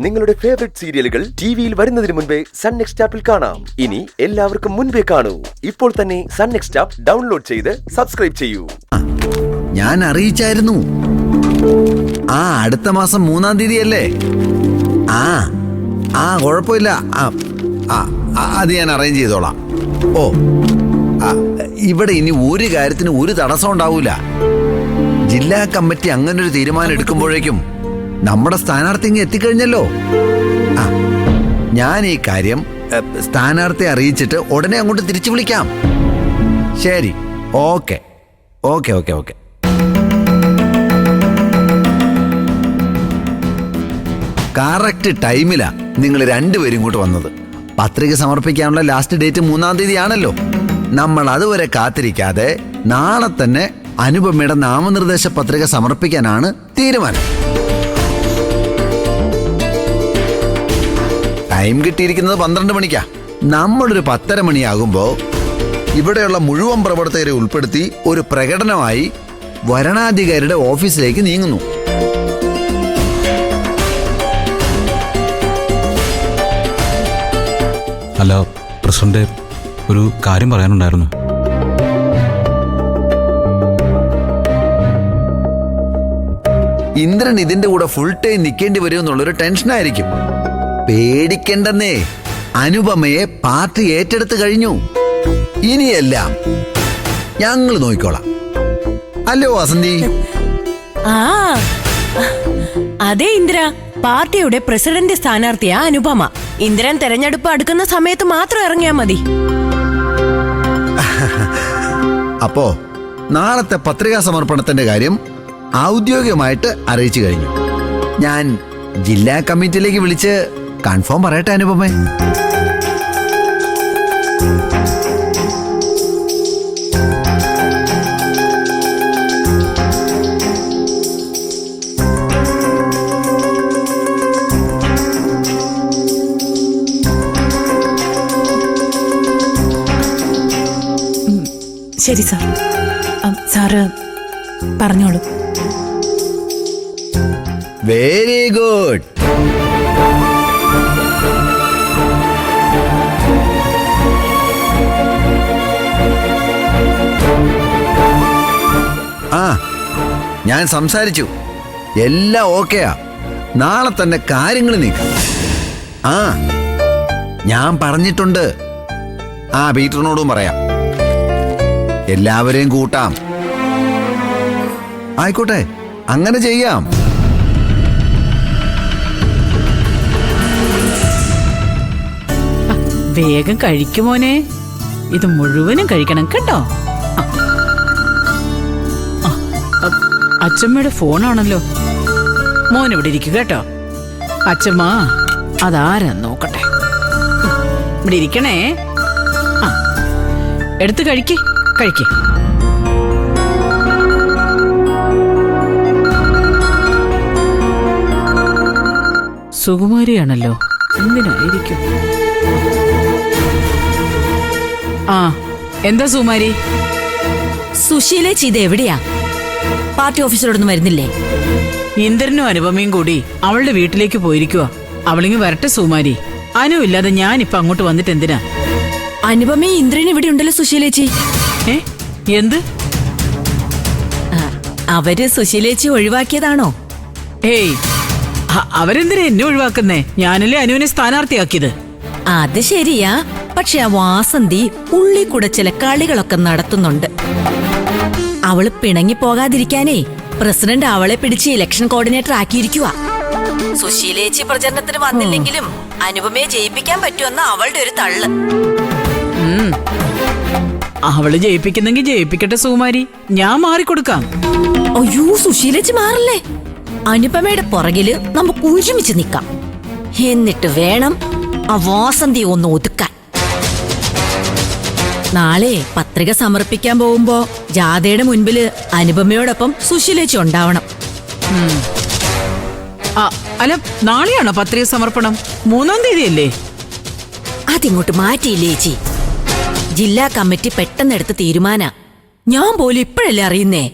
നിങ്ങളുടെ ഫേവറേറ്റ് സീരിയലുകൾ ടിവിയിൽ വരുന്നതിന് മുൻപേ സൺ നെക്സ്റ്റ് ആപ്പിൽ കാണാം. ഇനി എല്ലാവർക്കും മുൻപേ കാണൂ. ഇപ്പോൾ തന്നെ സൺ നെക്സ്റ്റ് ആപ്പ് ഡൗൺലോഡ് ചെയ്ത് സബ്സ്ക്രൈബ് ചെയ്യൂ. ഞാൻ അറിയിച്ചായിരുന്നു. അടുത്ത മാസം 3-ാം തീയതി അല്ലേ? കുഴപ്പമില്ല. അത് ഞാൻ അറേഞ്ച് ചെയ്തോളാം. ഇവിടെ ഇനി ഒരു കാര്യത്തിന് ഒരു തടസ്സം ഉണ്ടാവൂല. ജില്ലാ കമ്മിറ്റി അങ്ങനൊരു തീരുമാനം എടുക്കുമ്പോഴേക്കും നമ്മുടെ സ്ഥാനാർത്ഥി എത്തിക്കഴിഞ്ഞല്ലോ. ഞാൻ ഈ കാര്യം സ്ഥാനാർത്ഥിയെ അറിയിച്ചിട്ട് ഉടനെ അങ്ങോട്ട് തിരിച്ചു വിളിക്കാം. ശരി, okay okay okay okay. Correct ടൈമിലാ നിങ്ങൾ രണ്ടുപേരും ഇങ്ങോട്ട് വന്നത്. പത്രിക സമർപ്പിക്കാനുള്ള ലാസ്റ്റ് ഡേറ്റ് 3-ാം തീയതി ആണല്ലോ. നമ്മൾ അതുവരെ കാത്തിരിക്കാതെ നാളെ തന്നെ അനുപമയുടെ നാമനിർദ്ദേശ പത്രിക സമർപ്പിക്കാനാണ് തീരുമാനം. ടൈം കിട്ടിയിരിക്കുന്നത് 12 മണിക്കാ. നമ്മളൊരു 10:30 മണിയാകുമ്പോ ഇവിടെയുള്ള മുഴുവൻ പ്രവർത്തകരെ ഉൾപ്പെടുത്തി ഒരു പ്രകടനമായി വരണാധികാരിയുടെ ഓഫീസിലേക്ക് നീങ്ങുന്നു. അല്ല പ്രസിഡന്റ്, ഒരു കാര്യം പറയാനുണ്ടായിരുന്നു. ഇന്ദ്രൻ ഇതിന്റെ കൂടെ ഫുൾ ടൈം നിൽക്കേണ്ടി വരും എന്നുള്ളൊരു ടെൻഷനായിരിക്കും. പേടിക്കണ്ടെന്നേ, അനുപമയെ പാർട്ടി ഏറ്റെടുത്ത് കഴിഞ്ഞു. ഇനിയെല്ലാം ഞങ്ങൾ നോക്കിക്കോളാം. അല്ലോ വസന്തി? അതെ ഇന്ദ്ര, പാർട്ടിയുടെ പ്രസിഡന്റ് സ്ഥാനാർത്ഥിയാ അനുപമ. ഇന്ദ്രൻ തെരഞ്ഞെടുപ്പ് അടുക്കുന്ന സമയത്ത് മാത്രം ഇറങ്ങിയാ മതി. അപ്പോ നാളത്തെ പത്രികാ സമർപ്പണത്തിന്റെ കാര്യം ഔദ്യോഗികമായിട്ട് അറിയിച്ചു കഴിഞ്ഞു. ഞാൻ ജില്ലാ കമ്മിറ്റിയിലേക്ക് വിളിച്ച് കൺഫേം പറയട്ടെ അനുപമേ? ശരി സാർ. സാറ് പറഞ്ഞോളൂ. Very good. ഞാൻ സംസാരിച്ചു, എല്ലാം ഓക്കെയാ. നാളെ തന്നെ കാര്യങ്ങൾ നീക്കാം. ഞാൻ പറഞ്ഞിട്ടുണ്ട്. പീറ്ററിനോടും പറയാം. എല്ലാവരെയും കൂട്ടാം. ആയിക്കോട്ടെ, അങ്ങനെ ചെയ്യാം. വേഗം കഴിക്കുമോനെ, ഇത് മുഴുവനും കഴിക്കണം കേട്ടോ. അച്ഛമ്മയുടെ ഫോണാണല്ലോ. മോൻ ഇവിടെ ഇരിക്കുക കേട്ടോ. അച്ഛമ്മ അതാരാ നോക്കട്ടെ. ഇവിടെ ഇരിക്കണേ. എടുത്ത് കഴിക്കേ. സുകുമാരിയാണല്ലോ, എന്തിനായിരിക്കും? എന്താ സുകുമാരി? സുശീലേ ചെയ്ത് എവിടെയാ? പാർട്ടി ഓഫീസറോടൊന്നും വരുന്നില്ലേ? ഇന്ദ്രനും അനുപമയും കൂടി അവളുടെ വീട്ടിലേക്ക് പോയിരിക്കുക. അവളിങ്ങ് വരട്ടെ സുകുമാരി. അനു ഇല്ലാതെ ഞാനിപ്പൊ അങ്ങോട്ട് വന്നിട്ട് എന്തിനാ? അനുപമയും ഇന്ദ്രനും ഇവിടെ ഉണ്ടല്ലോ സുശീലേച്ചി. എന്ത്? അവര് സുശീലേച്ചി ഒഴിവാക്കിയതാണോ? ഏയ്, അവരെന്തിനാ എന്നെ ഒഴിവാക്കുന്നേ? ഞാനല്ലേ അനുവിനെ സ്ഥാനാർത്ഥിയാക്കിയത്. അത് ശരിയാ. പക്ഷെ ആ വാസന്തി ഉള്ളി കൂടെ ചില കളികളൊക്കെ നടത്തുന്നുണ്ട്. അവള് പിണങ്ങി പോകാതിരിക്കാനേ പ്രസിഡന്റ് അവളെ പിടിച്ച് ഇലക്ഷൻ കോർഡിനേറ്റർ ആക്കിയിരിക്കുക. സുശീലേച്ചി പ്രചരണത്തിന് വന്നില്ലെങ്കിലും അനുപമയെ ജയിപ്പിക്കാൻ പറ്റുമെന്ന അവളുടെ ഒരു തള്ള്. അവള് ജയിപ്പിക്കുന്നെങ്കിൽ ജയിപ്പിക്കട്ടെ സുകുമാരി, ഞാൻ മാറിക്കൊടുക്കാം. അയ്യോ, സുശീലേച്ചി മാറില്ലേ. അനുപമയുടെ പുറകില് നമുക്ക് ഒരുമിച്ച് നിക്കാം. എന്നിട്ട് വേണം ആ വാസന്തി ഒന്ന് ഒതുക്കാൻ. നാളെ പത്രിക സമർപ്പിക്കാൻ പോകുമ്പോ ജാഥയുടെ മുൻപില് അനുപമയോടൊപ്പം സുശീലേച്ചി ഉണ്ടാവണം. അല്ല, നാളെയാണോ പത്രിക സമർപ്പണം? 3-ാം തീയതി അല്ലേ? അതിങ്ങോട്ട് മാറ്റിയില്ലേ ചേച്ചി? ജില്ലാ കമ്മിറ്റി പെട്ടെന്നെടുത്ത തീരുമാന. ഞാൻ പോലും ഇപ്പോഴല്ലേ അറിയുന്നേ.